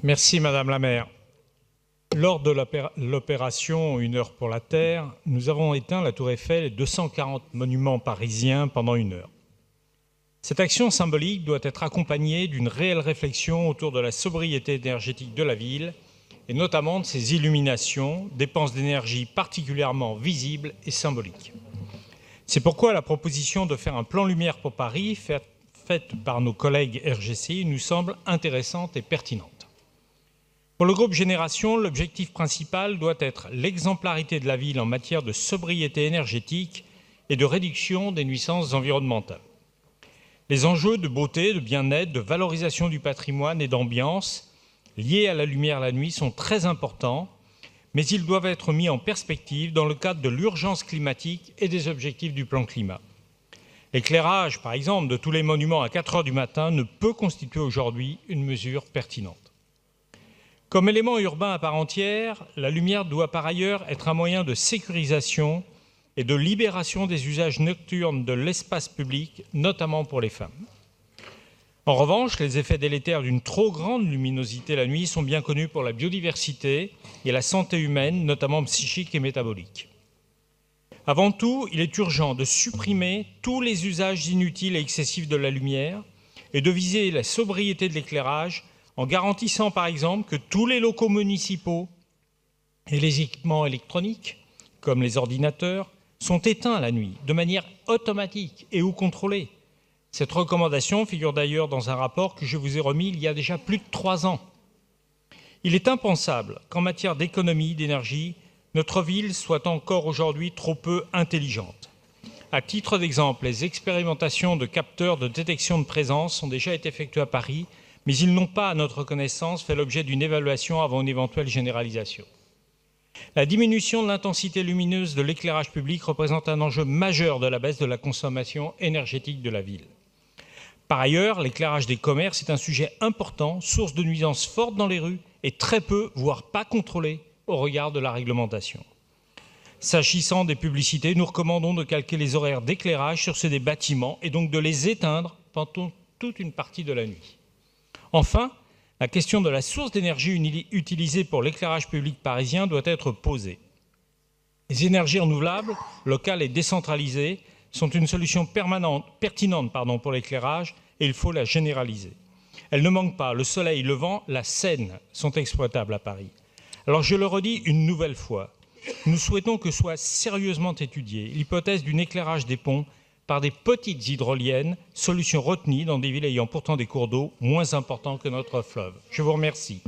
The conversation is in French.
Merci Madame la maire. Lors de l'opération Une heure pour la Terre, nous avons éteint la Tour Eiffel et 240 monuments parisiens pendant 1 heure. Cette action symbolique doit être accompagnée d'une réelle réflexion autour de la sobriété énergétique de la ville et notamment de ses illuminations, dépenses d'énergie particulièrement visibles et symboliques. C'est pourquoi la proposition de faire un plan lumière pour Paris, faite par nos collègues RGCI, nous semble intéressante et pertinente. Pour le groupe Génération, l'objectif principal doit être l'exemplarité de la ville en matière de sobriété énergétique et de réduction des nuisances environnementales. Les enjeux de beauté, de bien-être, de valorisation du patrimoine et d'ambiance liés à la lumière la nuit sont très importants, mais ils doivent être mis en perspective dans le cadre de l'urgence climatique et des objectifs du plan climat. L'éclairage, par exemple, de tous les monuments à 4 heures du matin ne peut constituer aujourd'hui une mesure pertinente. Comme élément urbain à part entière, la lumière doit par ailleurs être un moyen de sécurisation et de libération des usages nocturnes de l'espace public, notamment pour les femmes. En revanche, les effets délétères d'une trop grande luminosité la nuit sont bien connus pour la biodiversité et la santé humaine, notamment psychique et métabolique. Avant tout, il est urgent de supprimer tous les usages inutiles et excessifs de la lumière et de viser la sobriété de l'éclairage en garantissant par exemple que tous les locaux municipaux et les équipements électroniques, comme les ordinateurs, sont éteints la nuit, de manière automatique et ou contrôlée. Cette recommandation figure d'ailleurs dans un rapport que je vous ai remis il y a déjà plus de 3 ans. Il est impensable qu'en matière d'économie d'énergie, notre ville soit encore aujourd'hui trop peu intelligente. À titre d'exemple, les expérimentations de capteurs de détection de présence ont déjà été effectuées à Paris, mais ils n'ont pas, à notre connaissance, fait l'objet d'une évaluation avant une éventuelle généralisation. La diminution de l'intensité lumineuse de l'éclairage public représente un enjeu majeur de la baisse de la consommation énergétique de la ville. Par ailleurs, l'éclairage des commerces est un sujet important, source de nuisances fortes dans les rues et très peu, voire pas contrôlé, au regard de la réglementation. S'agissant des publicités, nous recommandons de calquer les horaires d'éclairage sur ceux des bâtiments et donc de les éteindre pendant toute une partie de la nuit. Enfin, la question de la source d'énergie utilisée pour l'éclairage public parisien doit être posée. Les énergies renouvelables, locales et décentralisées, sont une solution pertinente pour l'éclairage et il faut la généraliser. Elles ne manquent pas, le soleil, le vent, la Seine sont exploitables à Paris. Alors je le redis une nouvelle fois, nous souhaitons que soit sérieusement étudiée l'hypothèse d'un éclairage des ponts par des petites hydroliennes, solution retenue dans des villes ayant pourtant des cours d'eau moins importants que notre fleuve. Je vous remercie.